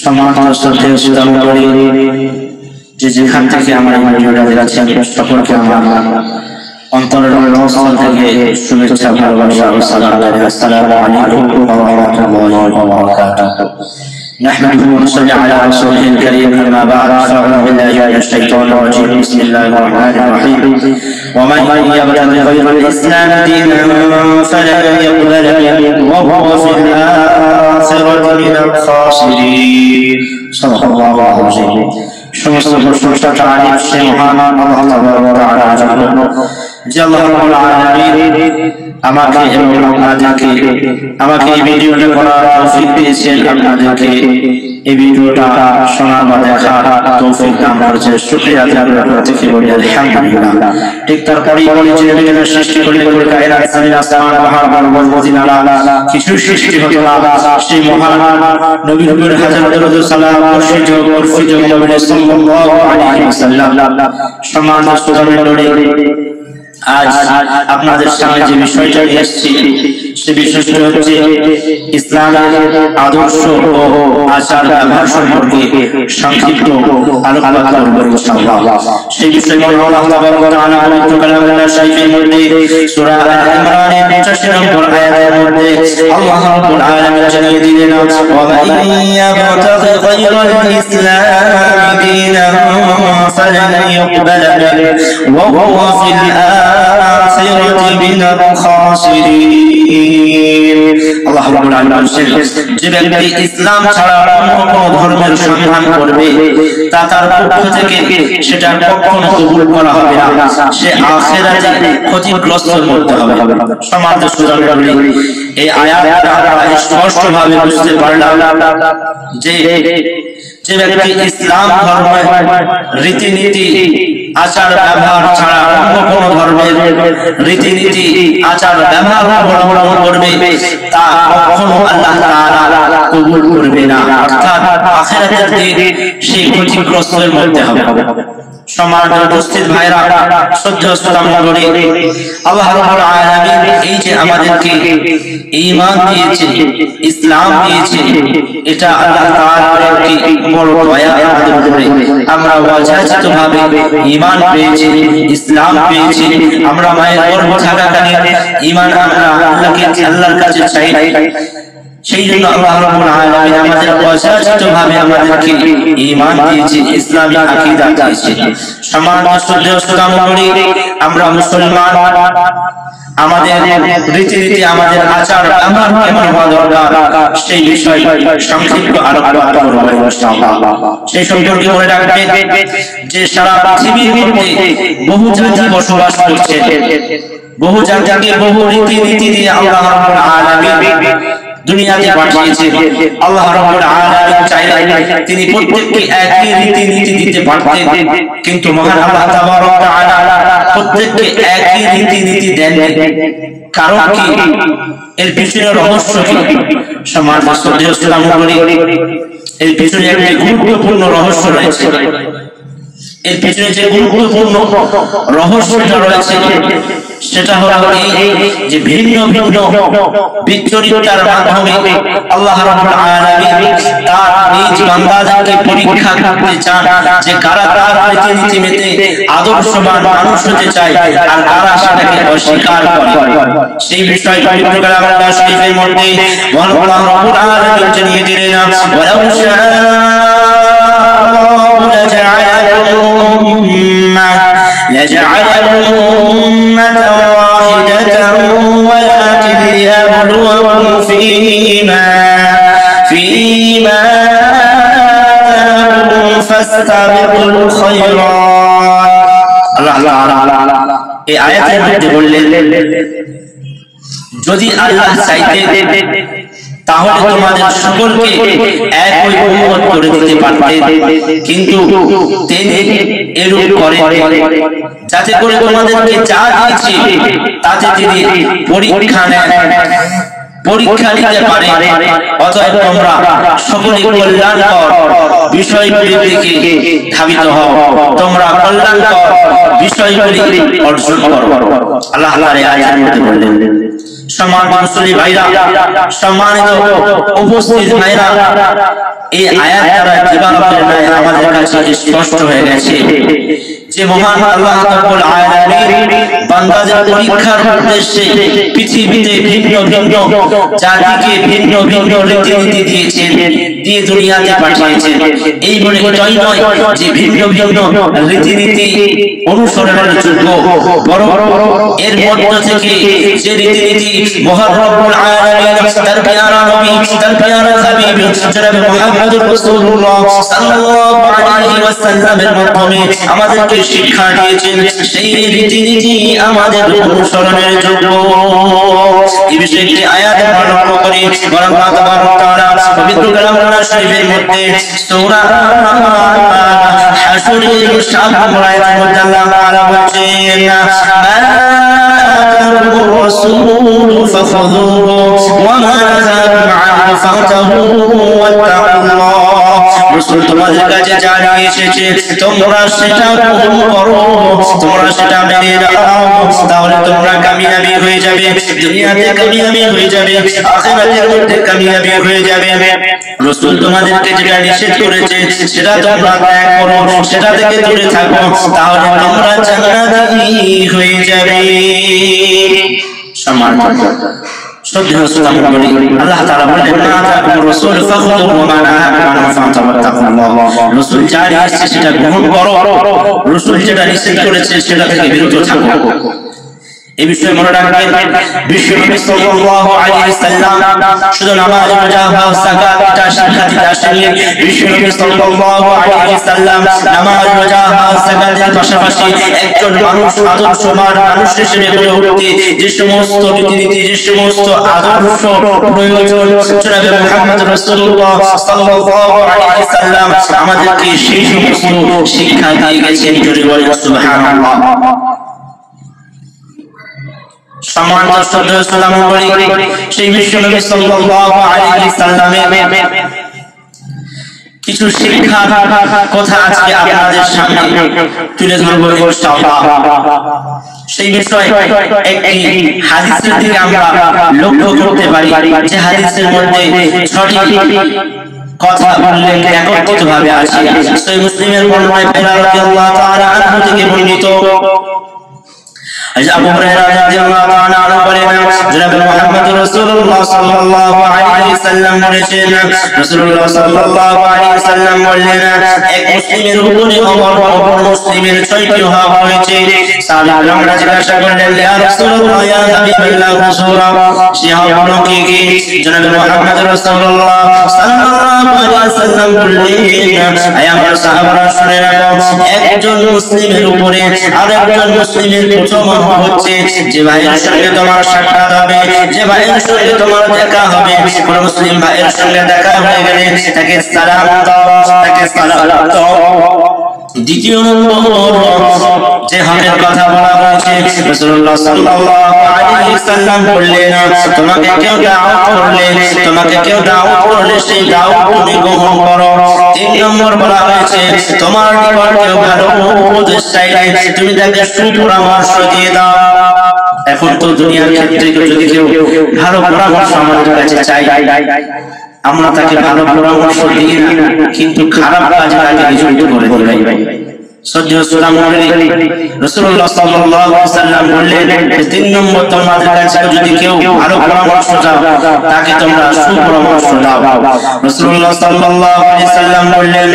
সম্মানিত শ্রদ্ধেয় শ্রোতামণ্ডলী, যে যেখান থেকে আমার ভিডিওটা দেখছেন সকলকে আমার অন্তরের অন্তঃস্থল থেকে শুভেচ্ছা, ভালোবাসা ও সালাম জানাই। আসসালামু আলাইকুম ওয়া রাহমাতুল্লাহি ওয়া বারাকাতুহু। نحمده ونصلي على رسوله الكريم. أما بعد، فأعوذ بالله من الشيطان الرجيم. بسم الله الرحمن الرحيم. ومن يبتغي غير الإسلام دينا فلن يقبل منه وهو في الآخرة من الخاسرين. صدق الله العظيم. সমস্ত প্রশংসা তারিফ সে মহান আল্লাহ তাআলার জন্য, যে আল্লাহ রাব্বুল আলামিন আমাকে এবং আমাকে এই ভিডিওটা করার তৌফিক দিয়েছেন, আপনাদেরকে এই ভিডিওটা শোনার বা দেখার তৌফিক দান করেছেন। শুকরিয়া আদায় করতে বলি আলহামদুলিল্লাহ। ঠিক তারপরেই বলি যে নবীর সৃষ্টি করলে কায়নাত জমিন আসমান পাহাড় পর্বত মদিনা কিছু সৃষ্টি হতো না, সেই মহান নবীর উপরে হাজার দরুদ সালাম বর্ষিত নবী সাল্লাল্লাহু আলাইহি ওয়াসাল্লাম। সম্মানিত শ্রোতামণ্ডলী, আজ আপনাদের সামনে যে বিষয়টা নিয়ে এসেছি সে বিষয়টা হচ্ছে ইসলামের আদর্শ ও আচার ব্যবহার সম্পর্কে সংক্ষিপ্ত আলোচনা করব ইনশাআল্লাহ। সেই বিষয়ে আল্লাহ তাআলা পবিত্র কালামুল্লাহ শরীফের মধ্যে সূরা আল-ইমরানের 85 নম্বর আয়াতের মধ্যে আল্লাহ রাব্বুল আলামিন জানিয়ে দিলেন, ওয়া মান ইয়াবতাগি গায়রাল ইসলামি দীনান ফালান ইউকবালা মিনহু ওয়া হুয়া ফিল আখিরাতি মিনাল খাসিরিন। আল্লাহ রাব্বুল আলামিন বলেন, যে ব্যক্তি ইসলাম ছাড়া অন্য কোনো ধর্মের সন্ধান করবে তা তার পক্ষ থেকে সেটা কখনো কবুল করা হবে না, সে আখিরাতে ক্ষতিগ্রস্তের মধ্যে হবে। সম্মানিত শ্রোতামণ্ডলী, এই আয়াতটা আমরা স্পষ্টভাবে বুঝতে পারলাম যে ব্যক্তি ইসলাম ধর্মের রীতিনীতি আচার ব্যবহার ছাড়া অন্য কোন ধর্মের রীতিনীতি আচার ব্যবহার অবলম্বন করবে তা কখনো আল্লাহ তাআলা কবুল করবে না, অর্থাৎ আখিরাতের দিন সে ক্ষতিগ্রস্তের মধ্যে হবে। সম্মানিত উপস্থিত ভাইরা, শ্রদ্ধেয় শ্রোতামণ্ডলী, আল্লাহ রাব্বুল আলামিন এই যে আমাদেরকে ঈমান দিয়েছে, ইসলাম দিয়েছে, এটা আল্লাহ তাআলার কি বড় দয়া আমাদের উপরে। আমরা অযাচিতভাবে ঈমান পেয়েছি, ইসলাম পেয়েছি, আমরা মায়ের গর্ভে থাকাকালীন ঈমান আমরা আল্লাহর কাছে চাই। সেই জন্য আল্লাহ রাব্বুল আলামিন আমাদের অযাচিতভাবে আমাদেরকে ঈমান দিয়েছে, ইসলামী আকীদা দিয়েছে। সম্মানিত শ্রদ্ধেয় শ্রোতামণ্ডলী, আমরা মুসলমান, আমাদের রীতিনীতি, আমাদের আচার ব্যবহার কেমন হওয়া দরকার সেই বিষয়ে সংক্ষিপ্ত আলোচনা করব ইনশাআল্লাহ। সেই সম্পর্কে মনে রাখবেন যে সারা পৃথিবীর মধ্যে বহু জাতি বসবাস করছে, বহু জাতিকে বহু রীতিনীতি দিয়ে আল্লাহ রাব্বুল আলামিন দুনিয়াতে পাঠিয়েছে। আল্লাহ রাব্বুল আলামিন চাইলে তিনি প্রত্যেককে একই রীতিনীতি দিতে পারতেন, কিন্তু মহান আল্লাহ তাবারক ওয়া তাআলা প্রত্যেককে একই রীতিনীতি দেন। কারণ কি? এর পিছনে রহস্য কি? সম্মানিত শ্রদ্ধেয় শ্রোতামণ্ডলী, এর পিছনে একটি গুরুত্বপূর্ণ রহস্য রয়েছে। এর পিছনে যে গুরুত্বপূর্ণ রহস্যটা রয়েছে সেটা হলো এই যে ভিন্ন ভিন্ন বিচরিতার মাধ্যমে আল্লাহ রাব্বুল আলামিন তার নিজ বান্দাদেরকে পরীক্ষা করতে চান যে কারা তার রীতিনীতি মেনে আদর্শবান মানুষ হতে চায় আর কারা সেটাকে অস্বীকার করে। সেই বিষয়ে পবিত্র কালামুল্লাহ শরীফের মধ্যে আল্লাহ রাব্বুল আলামিন জানিয়ে দিলেন, ওয়ালাউ لجعلهم أمة واحدة ولكن ليبلوكم فيما آتاكم فاستبقوا الخيرات। এই আয়াতের মধ্যে বললেন, যদি আল্লাহ চাইতেন তাহলে তোমাদের সকলকে একই উম্মত করে দিতে পারতেন, কিন্তু তিনি এরূপ করেন যাতে করে তোমাদেরকে যা দিয়েছে তাতে তিনি পরীক্ষা নেন, পরীক্ষা নিতে পারে। অতএব তোমরা সকলে কল্যাণকর বিষয়গুলির দিকে ধাবিত হও, তোমরা কল্যাণকর বিষয়গুলি অর্জন করো। আল্লাহ তাআলা এই আয়াতের মধ্যে বললেন। সম্মানিত মুসলিম ভাইরা, সম্মানিত উপস্থিত ভাইরা, এই আয়াত দ্বারা কিভাবে আমাদের কাছে স্পষ্ট হয়ে গেছে যে মহান আল্লাহ রাব্বুল আলামিন বান্দাদের পরীক্ষার উদ্দেশ্যে পৃথিবীতে ভিন্ন ভিন্ন জাতিকে ভিন্ন ভিন্ন রীতিনীতি দিয়েছেন, দিয়ে দুনিয়াতে পাঠিয়েছেন। এই বলে এটাই নয় যে ভিন্ন ভিন্ন রীতিনীতি অনুসরণের যোগ্য, বরং এর মধ্য থেকে যে রীতিনীতি মহান রব্বুল আলামিন তার প্যারা নবী, তার প্যারা হাবিব জনাব মুহাম্মদুর রাসূলুল্লাহ সাল্লাল্লাহু আলাইহি ওয়াসাল্লামের মাধ্যমে আমাদেরকে শিক্ষা দিয়েছেন, সেই রীতিনীতি আমাদের অনুসরণের যোগ্য। এই বিষয়ে একটি আয়াত বর্ণনা করে আল্লাহ তাবারক ওয়া তাআলা পবিত্র কালামুল শরীফের মধ্যে সূরা হাশরের 7 নম্বর আয়াতের মধ্যে আল্লাহ তাআলা বলেছেন, الرسول فخذوه وما نهاكم عنه فانتهوا واتقوا الله। রাসূল তোমাদের কাছে যা নিয়ে এসেছে তোমরা সেটা গ্রহণ করো, তোমরা সেটা মেনে নাও, তাহলে তোমরা কামিয়াবি হয়ে যাবে, দুনিয়াতে কামিয়াবি হয়ে যাবে, আখিরাতের মধ্যে কামিয়াবি হয়ে যাবে। রাসূল তোমাদেরকে যেটা নিষেধ করেছে সেটা তোমরা ত্যাগ করো, সেটা থেকে দূরে থাকো, তাহলে তোমরা জান্নাতি হয়ে যাবে। সম্মানিত শ্রদ্ধেয় শ্রোতাগণ, আল্লাহ তাআলা বলেন, আতাকুম রাসূল ফাখুযুহু ওয়া মা নাহাকুম আনহু ফান্তাকুল্লাহ। রাসূল যা দিয়েছে সেটা গ্রহণ করো, রাসূল যেটা নিষেধ করেছে সেটা থেকে বিরত থাকো। এই বিষয়ে মনে রাখবেন, বিশ্বনবী সাল্লাল্লাহু আলাইহি ওয়াসাল্লাম শুধু নামাজ, রোজা, হজ, যাকাত এটা শিক্ষা দিতে আসেননি। বিশ্বনবী সাল্লাল্লাহু আলাইহি ওয়াসাল্লাম নামাজ, রোজা, হজ, যাকাতের পাশাপাশি একজন মানুষ আদর্শবান মানুষ হিসেবে গড়ে উঠতে যে সমস্ত রীতিনীতি, যে সমস্ত আদর্শ প্রয়োজন জনাবে মুহাম্মদ রাসূলুল্লাহ সাল্লাল্লাহু আলাইহি ওয়াসাল্লাম আমাদেরকে সেই সমস্ত শিক্ষা দিয়ে গেছেন। জোরে বলেন সুবহানাল্লাহ। সম্মানিত শ্রদ্ধেয় শ্রোতামণ্ডলী, সেই বিশ্বনবী সাল্লাল্লাহু আলাইহি ওয়াসাল্লামের কিছু শিক্ষার কথা আজকে আপনাদের সামনে তুলে ধরবো ইনশাআল্লাহ। সেই বিষয়ে একটি হাদিসের দিকে আমরা লক্ষ্য করতে পারি, যে হাদিসের মধ্যে 6টি কথা উল্লেখ একত্রিতভাবে আছে। সহিহ মুসলিমের বর্ণনায় রাদিয়াল্লাহু তাআলা আনহু থেকে বর্ণিত আবু হুরায়রা রাদিয়াল্লাহু তাআলা আনহু বলেন, জনাব মুহাম্মদ রাসূলুল্লাহ সাল্লাল্লাহু আলাইহি ওয়াসাল্লাম বলেছেন, রাসূলুল্লাহ সাল্লাল্লাহু আলাইহি ওয়াসাল্লাম বললেন, এক মুসলিমের উপরে অপর মুসলিমের 6টি হক রয়েছে। সাহাবারা জিজ্ঞাসা করলেন, ইয়া রাসূলুল্লাহ, ইয়া হাবিবাল্লাহ, রাসূলুল্লাহ, সে হকগুলো কি কি? জনাব মুহাম্মদ রাসূলুল্লাহ সাল্লাল্লাহু আলাইহি ওয়াসাল্লাম বললেন, আয় আমার সাহাবারা শুনে রাখো, একজন মুসলিমের উপরে আরেকজন মুসলিমের প্রথম হচ্ছে যে ভাইয়ের সঙ্গে তোমার সাক্ষাৎ হবে, যে ভাইয়ের সঙ্গে তোমার দেখা হবে, কোন মুসলিম ভাইয়ের সঙ্গে দেখা হয়ে গেলে তাকে সালাম দাও, তাকে সালাম দাও। দ্বিতীয় নম্বর যে হকের কথা বলা হয়েছে, রাসূলুল্লাহ সাল্লাল্লাহু আলাইহি ওয়াসাল্লাম বললেন, তোমাকে কেউ দাওয়াত করলে, তোমাকে কেউ দাওয়াত করলে সেই দাওয়াত তুমি গ্রহণ করো। 3 নম্বর বলা হয়েছে, তোমার নিকট কেউ ভালো উপদেশ চাইলে তুমি তাকে সুপরামর্শ দিয়ে দাও। এখন তো দুনিয়ার ক্ষেত্রে যদি কেউ ভালো পরামর্শ আমাদের কাছে চাই, আমরা তাকে ভালো পরামর্শ দিই না, কিন্তু খারাপ কাজে তাকে নিযুক্ত করে দিই। শ্রদ্ধেয় শ্রোতামণ্ডলী, রাসূলুল্লাহ সাল্লাল্লাহু আলাইহি ওয়াসাল্লাম বললেন, 3 নম্বর তোমাদের কাছে যদি কেউ ভালো পরামর্শ চাও, তাকে তোমরা সুপরামর্শ দাও। রাসূলুল্লাহ সাল্লাল্লাহু আলাইহি ওয়াসাল্লাম বললেন,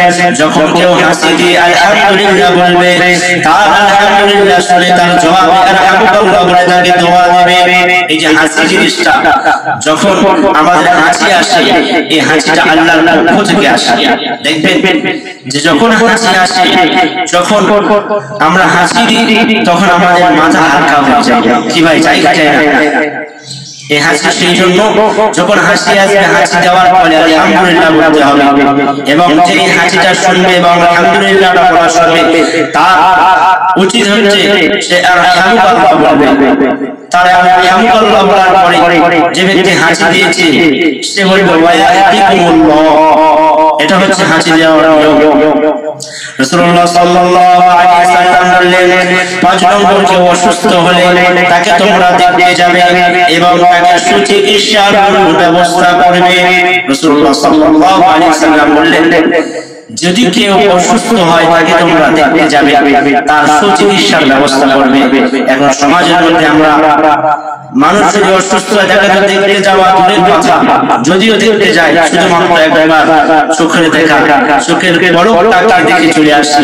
যখন কেউ হাসি দিয়ে আলহামদুলিল্লাহ বলবে, তার আলহামদুলিল্লাহ শুনে তার জবাবে আলহামদুলিল্লাহ বলে তাকে দোয়া দেবে। এই যে হাসি জিনিসটা, যখন আমাদের হাসি আসে, এই হাসিটা আল্লাহর পক্ষ থেকে আসে। দেখবেন যে যখন হাসি আসে, যখন আমরা হাসি দিই, তখন আমাদের মাথা হালকা হয়ে যায়। কি ভাই, চাই না? এই হাসি সেই জন্য, যখন হাসি আসবে, হাসি দেওয়ার পরে আলহামদুলিল্লাহ বলতে হবে, এবং যে হাসিটা শুনবে এবং আলহামদুলিল্লাহ বলা শুনবে, তার উচিত হচ্ছে সে আলহামদুলিল্লাহ বলবে। তার আলহামদুলিল্লাহ বলার পরে যে ব্যক্তি হাসি দিয়েছে সে বলবে ওয়া ইয়াহদিকুমুল্লাহ। এটা হচ্ছে হাঁচি দেওয়ার নিয়ম। রাসূলুল্লাহ সাল্লাল্লাহু আলাইহি ওয়াসাল্লাম বললেন, 5 নম্বর কেউ অসুস্থ হলে তাকে তোমরা দেখতে যাবে এবং তাকে সুচিকিৎসার ব্যবস্থা করবে। রাসূলুল্লাহ সাল্লাল্লাহু আলাইহি ওয়াসাল্লাম বললেন, যদি কেউ অসুস্থ হয় তাকে তোমরা দেখতে যাবে, তার সুচিকিৎসার ব্যবস্থা করবে। এখন সমাজের মধ্যে আমরা মানুষ যদি অসুস্থ হয় তাকে দেখতে যাওয়া দূরের কথা, যদিও দেখতে যায় শুধুমাত্র একবার চোখের দেখা, চোখের বড় টাকার দিকে চলে আসছি।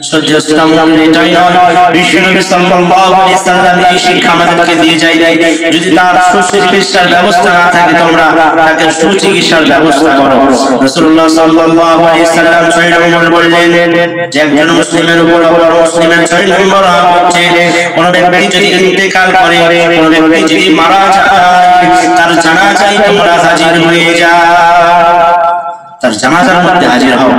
সহ্য এটাই নয়, বিশ্বনবী সাল্লাল্লাহু আলাইহি ওয়াসাল্লাম এই শিক্ষা আমাদেরকে দিয়ে যায়, যদি তার সুচিকিৎসার ব্যবস্থা না থাকে তোমরা তাকে সুচিকিৎসার ব্যবস্থা করো। রাসূলুল্লাহ সাল্লাল্লাহু আলাইহি ওয়াসাল্লাম 6 নম্বর বললেন যে একজন মুসলিমের উপর অপর মুসলিমের 6 নম্বর হচ্ছে কোন ব্যক্তি যদি ইন্তেকাল করে, কোন ব্যক্তি যদি মারা যায়, তার জানাজায় তোমরা হাজির হয়ে যাও, তার জানাজার মধ্যে হাজির হও।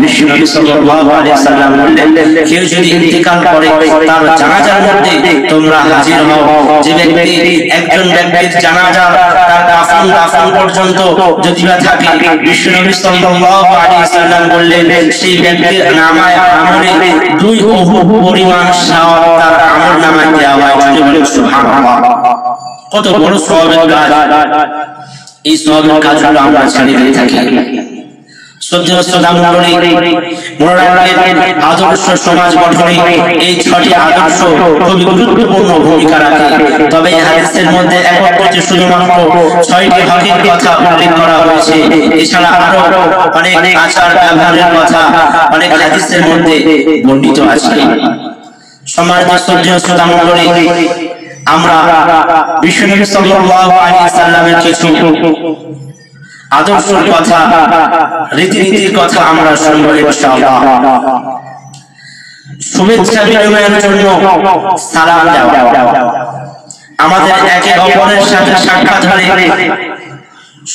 বিশ্বনবী সাল্লাল্লাহু আলাইহি ওয়াসাল্লাম বললেন, কেউ যদি ইন্তেকাল করে তার জানাজার মধ্যে তোমরা হাজির হও। যে ব্যক্তি একজন ব্যক্তির জানাজা তার দাফন পর্যন্ত যদি থাকে, বিশ্বনবী সাল্লাল্লাহু আলাইহি ওয়াসাল্লাম বললেন সেই ব্যক্তির নামায় আমলে 2 উহুদ পরিমাণ সওয়াব তার আমলনামায় দেওয়া হয়। সুবহানাল্লাহ, কত বড় সওয়াবের কাজ! এই সওয়াবের কাজগুলো আমরা ছেড়ে দিয়ে থাকি। আদর্শ সমাজ গঠনে এই 6টি আদর্শ খুবই গুরুত্বপূর্ণ ভূমিকা রাখে। তবে এই হাদিসের মধ্যে একত্রে শুধুমাত্র 6টি হকের কথা উল্লেখ করা হয়েছে। এছাড়া আরো অনেক আচার ব্যবহারের কথা অনেক হাদিসের মধ্যে বর্ণিত আছে। সম্মানিত শ্রদ্ধেয় মণ্ডলী, আমরা বিশ্বনবী সাল্লাল্লাহু আলাইহি ওয়াসাল্লামের কিছু আদর্শের কথা, রীতিনীতির কথা আমরা শুনব ইনশাআল্লাহ। শুভেচ্ছা বিনিময়ের জন্য সালাম দেওয়া, আমাদের একে অপরের সাথে সাক্ষাৎ হলে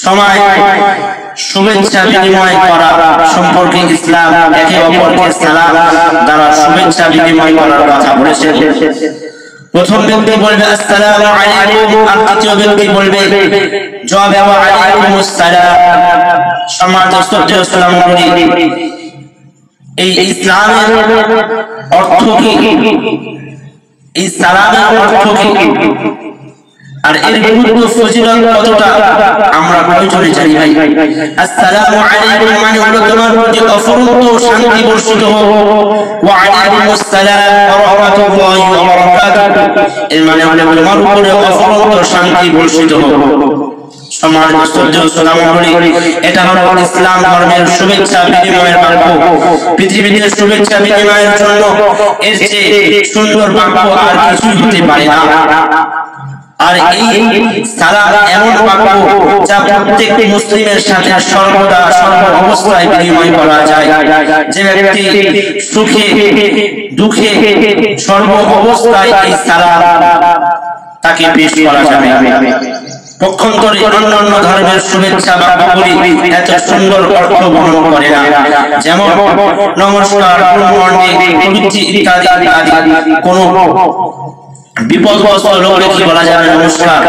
সময় শুভেচ্ছা বিনিময় করা সম্পর্কে ইসলাম একে অপরকে সালাম দ্বারা শুভেচ্ছা বিনিময় করার কথা বলেছে। প্রথম ব্যক্তি বলবে আসসালামু আলাইকুম, আর দ্বিতীয় ব্যক্তি বলবে জবাবে ওয়া আলাইকুমুস সালাম। সম্মানিত শ্রদ্ধেয় সালামুল্লাহ, এই ইসলামের অর্থ কি? এই সালামের অর্থ কি আর এর গুরুত্ব ফজিলত কতটা আমরা প্রয়োজনে জানি ভাই। আসসালামু আলাইকুম মানে হলো তোমার প্রতি অফুরন্ত শান্তি বর্ষিত হোক, ওয়া আলাইকুমুস সালাম ওয়া রাহমাতুল্লাহি ওয়া বারাকাতুহু এর মানে হলো তোমার উপরে অফুরন্ত শান্তি বর্ষিত হোক। সম্মানিত শ্রদ্ধেয় সালামুল্লাহ, এটা হলো ইসলাম ধর্মের শুভেচ্ছা বিনিময়ের বাক্য। পৃথিবীতে শুভেচ্ছা বিনিময়ের জন্য এর চেয়ে সুন্দর বাক্য আর কিছুই হতে পারে না। আর এই সালাম এমন বাক্য যা প্রত্যেক মুসলিমের সাথে সর্বদা সর্ব অবস্থায় বিনিময় করা যায়। যে ব্যক্তি সুখে দুঃখে সর্ব অবস্থায় এই সালাম তাকে পেশ করা যাবে। পক্ষান্তরে অন্যান্য ধর্মের শুভেচ্ছা বাক্যগুলি এত সুন্দর অর্থ বহন করে না। যেমন নমস্কার, গুড মর্নিং ইত্যাদি ইত্যাদি। কোন বিপদগ্রস্ত লোককে কি বলা যাবে নমস্কার?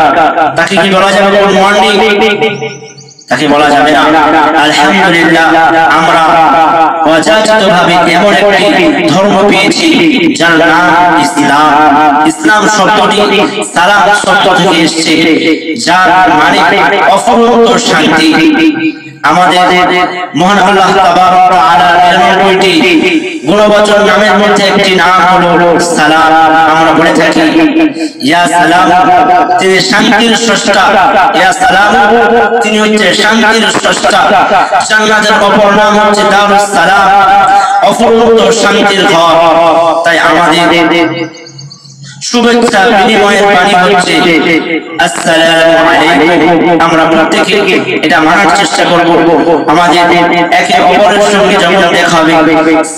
তাকে কি বলা যাবে গুড মর্নিং? তাকে বলা যাবে না। আলহামদুলিল্লাহ, আমরা অযাচিতভাবে এমন একটি ধর্ম পেয়েছি যার নাম ইসলাম। ইসলাম শব্দটি সালাম শব্দ থেকে এসেছে, যার মানে অফুরন্ত শান্তি। আমাদের মহান আল্লাহ তাবারক ওয়া তাআলার 99টি গুণবাচক নামের মধ্যে একটি নাম হলো সালাম। আমরা বলে থাকি ইয়া সালাম, তিনি শান্তির স্রষ্টা। ইয়া সালাম, তিনি হচ্ছে শান্তির স্রষ্টা। জান্নাতের অপর নাম হচ্ছে দারুস সালাম, অফুরন্ত শান্তির ঘর। তাই আমাদের শুভেচ্ছা বিনিময়ের বাণী হচ্ছে আসসালামু আলাইকুম। আমরা প্রত্যেকে এটা মানার চেষ্টা করব। আমাদের একে অপরের সঙ্গে যখন দেখা হবে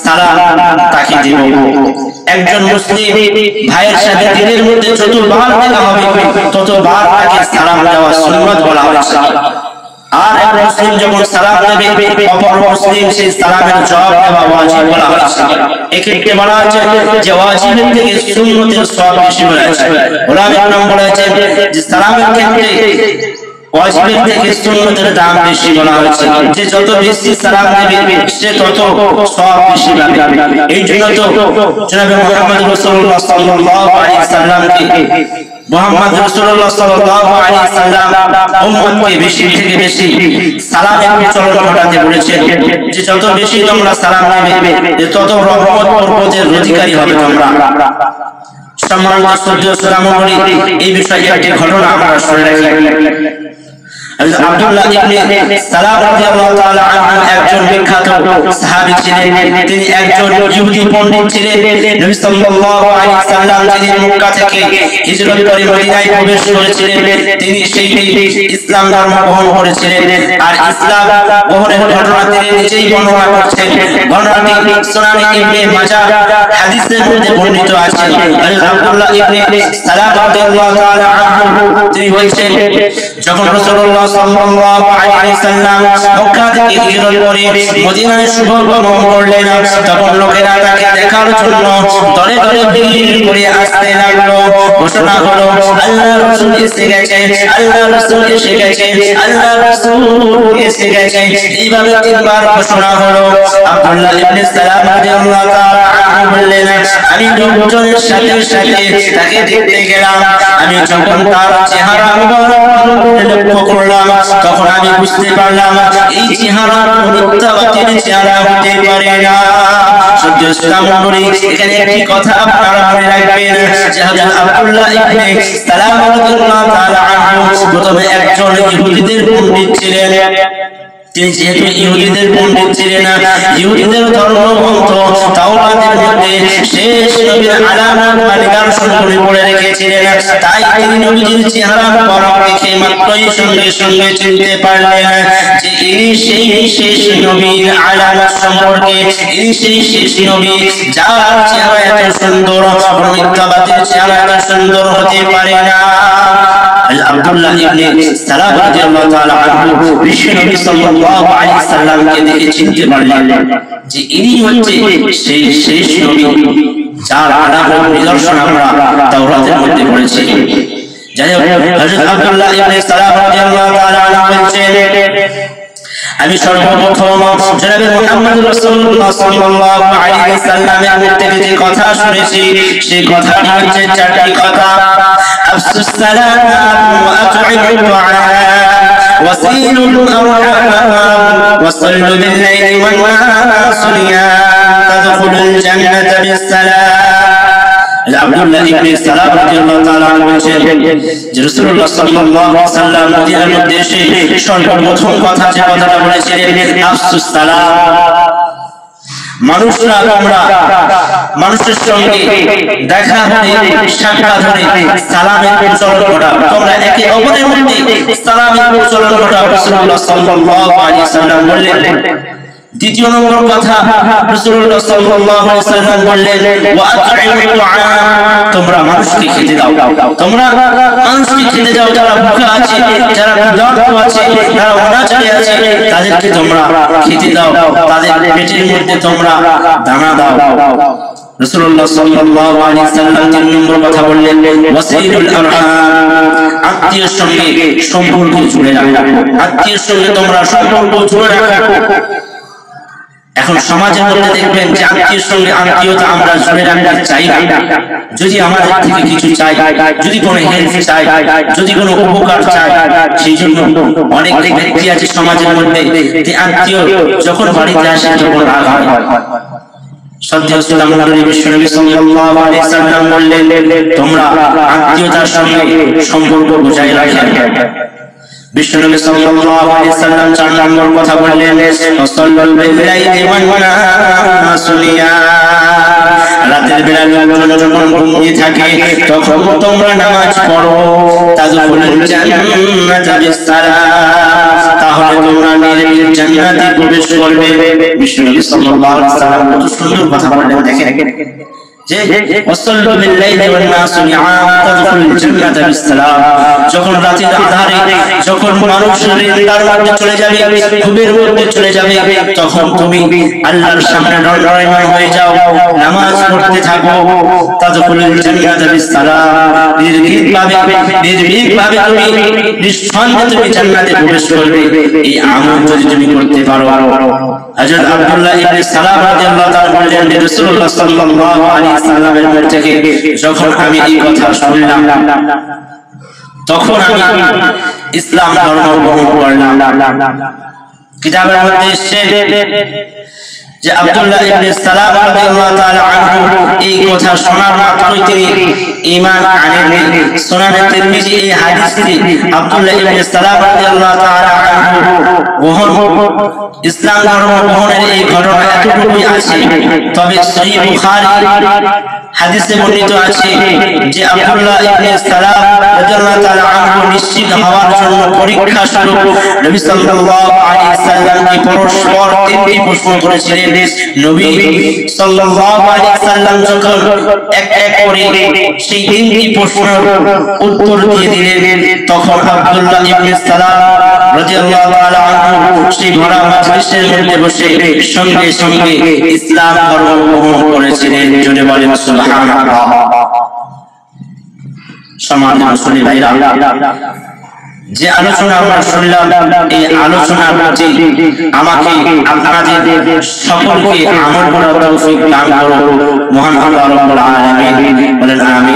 সালাম তাকে দেব। একজন মুসলিম ভাইয়ের সাথে দিনের মধ্যে যতবার দেখা হবে ততবার তাকে সালাম দেওয়া সুন্নাত বলা হয়েছে। আর এক মুসলিম যখন সালাম দেবে অপর মুসলিম সেই সালামের জবাব দেওয়া ওয়াজিব বলা হয়েছে। এক্ষেত্রে বলা হয়েছে যে ওয়াজিবের থেকে সুন্নতের সওয়াব বেশি বলা হয়েছে। ওলামা ইকরাম বলেছেন যে সালামের ক্ষেত্রে ওয়াজিবের থেকে সুন্নতের দাম বেশি বলা হয়েছে, যে যত বেশি সালাম দেবে সে তত সওয়াব বেশি পাবে। এই জন্য তো জনাবে মুহাম্মদ রাসূলুল্লাহ সাল্লাল্লাহু আলাইহি সাল্লামকে মুহাম্মদ রাসূলুল্লাহ সাল্লাল্লাহু আলাইহি সাল্লাম উম্মতকে বেশি থেকে বেশি সালামের প্রচলন ঘটাতে বলেছেন, যে যত বেশি তোমরা সালাম দেবে তত রহমত বরকতের অধিকারী হবে তোমরা। সম্মানিত শ্রদ্ধেয় শ্রোতামণ্ডলী, এই বিষয়ে একটি ঘটনা আমরা শুনে রাখি। আব্দুল্লাহ ইবনে সালাম রাদিয়াল্লাহু তাআলা আনহু একজন বিখ্যাত সাহাবী ছিলেন। তিনি একজন ইহুদি পণ্ডিত ছিলেন। নবী সাল্লাল্লাহু আলাইহি সাল্লাম যিনি মক্কা থেকে হিজরত করে মদিনায় প্রবেশ করেছিলেন, তিনি সেই ইসলাম ধর্ম গ্রহণ করেছিলেন। আর ইসলাম গ্রহণের ঘটনা তিনি নিজেই বর্ণনা করেছেন। ঘটনাটি সুনান ইবনে মাজাহ হাদিসের মধ্যে বর্ণিত আছে। আব্দুল্লাহ ইবনে সালাম রাদিয়াল্লাহু তাআলা আনহু তিনি বলেছেন, যখন রাসূলুল্লাহ সাল্লাল্লাহু আলাইহি সাল্লাম মক্কা থেকে হিজরত করে মদিনায় শুভগমন করলেন, তখন লোকেরা তাকে দেখার জন্য দলে দলে ভিড় করে আসতে লাগলো। ঘোষণা হলো, আল্লাহর রাসূল এসে গেছে, আল্লাহর রাসূল এসে গেছে, আল্লাহর রাসূল এসে গেছে। এইভাবে তিনবার ঘোষণা হলো। আব্দুল্লাহ ইবনে সালাম রাদিয়াল্লাহু তাআলা আনহু বললেন, আমি লোকজনের সাথে সাথে তাকে দেখতে গেলাম। আমি যখন তার চেহারা লক্ষ্য করলাম, তখন আমি বুঝতে পারলাম এই চেহারা মিথ্যাবাদীর চেহারা হতে পারে না। শ্রদ্ধেয় শ্রোতামণ্ডলী, এখানে একটি কথা আপনারা মনে রাখবেন, যে হযরত আব্দুল্লাহ ইবনে সালাম রাদিয়াল্লাহু তাআলা আনহু প্রথমে একজন ইহুদিদের পণ্ডিত ছিলেন। তিনি যেহেতু ইহুদিদের পণ্ডিত ছিলেন, ইহুদিদের ধর্মগ্রন্থ তাওরাতের মধ্যে শেষ নবীর আলামত বা নিদর্শন পড়ে রেখেছিলেন, তাই তিনি নবীর চেহারা পরখ দেখে মাত্রই সঙ্গে সঙ্গে চিনতে পারলেন যে ইনি সেই শেষ নবীর আলামত সম্পর্কে, ইনি সেই শেষ নবী যার চেহারা এত সুন্দর, মিথ্যাবাদীর চেহারা এত সুন্দর হতে পারে না। আব্দুল্লাহ ইবনে সালাম রাদিয়াল্লাহু তাআলা আনহু বিশ্বনবী সাল্লাল্লাহু আলাইহি সাল্লামকে দেখে চিনতে পারলেন যে ইনি হচ্ছে সেই শেষ নবী যার আলামত নিদর্শন আমরা তাওরাতের মধ্যে পড়েছি। যাই হোক, হযরত আব্দুল্লাহ ইবনে সালাম রাদিয়াল্লাহু তাআলা আনহু বলেছেন, আমি সর্বপ্রথম জনাবে মুহাম্মদ রাসূলুল্লাহ সাল্লাল্লাহু আলাইহি সাল্লামের মুখ থেকে যে কথা শুনেছি সেই কথাটি হচ্ছে চারটি কথা। আফসুস সালাম ওয়া আত'ইমুদ দুআ ওয়াসিলুল আরহাম ওয়াসাল্লু বিল লাইলি ওয়ান নাসু নিয়াম তাদখুলুল জান্নাতা বিসসালাম। আব্দুল্লাহ ইবনে সালাম রাদিয়াল্লাহু তাআলা আনহু বলেছেন যে রাসূলুল্লাহ সাল্লাল্লাহু আলাইহি সাল্লাম মদিনার মধ্যে এসে সর্বপ্রথম কথা যে কথাটা বলেছিলেন, আফসুস সালাম। মানুষরা তোমরা মানুষের সঙ্গে দেখা হলে সাক্ষাৎ হলে সালামের প্রচলন ঘটাও, তোমরা একে অপরের মধ্যে সালামের প্রচলন ঘটাও। রাসূলুল্লাহ সাল্লাল্লাহু আলাইহি সাল্লাম বললেন। দ্বিতীয় নম্বর কথা, রাসূলুল্লাহ সাল্লাল্লাহু আলাইহি সাল্লাম বললেন, ওয়া আত'ইমুদ দুআ, তোমরা মানুষকে খেতে দাও, তোমরা মানুষকে খেতে দাও, যারা ভুখা আছে, যারা ক্ষুধার্ত আছে, যারা অনাচারে আছে, তাদেরকে তোমরা খেতে দাও, তাদের পেটের মধ্যে তোমরা দানা দাও। রাসূলুল্লাহ সাল্লাল্লাহু আলাইহি সাল্লাম তিন নম্বর কথা বললেন, ওয়াসিলুল আরহাম, আত্মীয়ের সঙ্গে সম্পর্ক জুড়ে রাখো, আত্মীয়ের সঙ্গে তোমরা সম্পর্ক জুড়ে রাখো। এখন সমাজের মধ্যে দেখবেন যে আত্মীয়ের সঙ্গে আত্মীয়তা আমরা জুড়ে রাখতে চাই না। যদি আমাদের থেকে কিছু চাই, যদি কোনো হেল্প চাই, যদি কোনো উপকার চাই, সেই জন্য অনেক ব্যক্তি আছে সমাজের মধ্যে যে আত্মীয় যখন বাড়িতে আসে তখন রাগ হয়। শ্রদ্ধেয় শ্রোতামণ্ডলী, বিশ্বনবী সাল্লাল্লাহু আলাইহি সাল্লাম বললেন, তোমরা আত্মীয়তার সঙ্গে সম্পর্ক বজায় রাখো। বিশ্বনবী সাল্লাল্লাহু আলাইহি সাল্লাম চার নম্বর কথা বললেন, ওয়াসাল্লু বিল লাইলি ওয়ান নাসু নিয়াম, রাতের বেলা লোকজন যখন ঘুমিয়ে থাকে তখন তোমরা নামাজ পড়ো, তাদখুলুল জান্নাতা বিসসালাম, তাহলে তোমরা নির্ভীক জান্নাতে প্রবেশ করবে। বিশ্বনবী সাল্লাল্লাহু আলাইহি সাল্লাম কত সুন্দর কথা বলেন, দেখেন যে ওয়াসাল্লু বিল লাইলি ওয়ান নাসু নিআম তাদখুলুল জান্নাতা বিসসালাম, যখন রাতের আঁধারে যখন মানুষ তার মধ্যে চলে যাবে, ঘুমের মধ্যে চলে যাবে, তখন তুমি আল্লাহর সামনে নড়াইমান হয়ে যাও, নামাজ পড়তে থাকো, তাদখুলুল জান্নাতা বিসসালাম, নির্ভীকভাবে তুমি নিঃসন্দেহে তুমি জান্নাতে প্রবেশ করবে। এই আমল যদি তুমি করতে পারো। হযরত আব্দুল্লাহ ইবনে সালাম রাদিয়াল্লাহু তাআলা বলেন, রাসূলুল্লাহ সাল্লাল্লাহু আলাইহি ওয়াসাল্লামের মুখ থেকে যখন আমি এই কথা শুনলাম, তখন আমি ইসলাম ধর্ম গ্রহণ করলাম। কিতাবের মধ্যে এসেছে যে আব্দুল্লাহ ইবনে সালাম রাদিয়াল্লাহু তাআলা আনহু এই কথা শোনার মাত্রই তিনি ঈমান আনেন। সুনান তিরমিজি এই হাদিসটি আব্দুল্লাহ ইবনে সালাম রাদিয়াল্লাহু তাআলা আনহু ইসলাম ধর্ম গ্রহণের এই ঘটনা এতটুকুই আছে। তবে সহিহ বুখারী হাদিসে বর্ণিত আছে যে আব্দুল্লাহ ইবনে সালাম রাদিয়াল্লাহু তাআলা আনহু নিশ্চিত হওয়ার জন্য পরীক্ষা স্বরূপ নবী সাল্লাল্লাহু আলাইহি ওয়াসাল্লামকে পরস্পর তিনটি প্রশ্ন করেছিলেন। নবী সাল্লাল্লাহু আলাইহি ওয়াসাল্লাম যখন এক এক করে সেই তিনটি প্রশ্নের উত্তর দিয়ে দিলেন, তখন আব্দুল্লাহ ইবনে সালাম রাদিয়াল্লাহু তাআলা আনহু সেই ঘোড়া মজলিসের মধ্যে বসে সঙ্গে সঙ্গে ইসলাম ধর্ম গ্রহণ করেছিলেন। জোরে বলেন সুবহানাল্লাহ। সম্মানিত মুসলিম ভাইরা, যে আলোচনা আমরা শুনলাম, এই আলোচনার প্রতি আমাকে আপনাদের সকলকে আমল করার তৌফিক দান করুন মহান আল্লাহ রাব্বুল আলামিন। বলেন আমিন।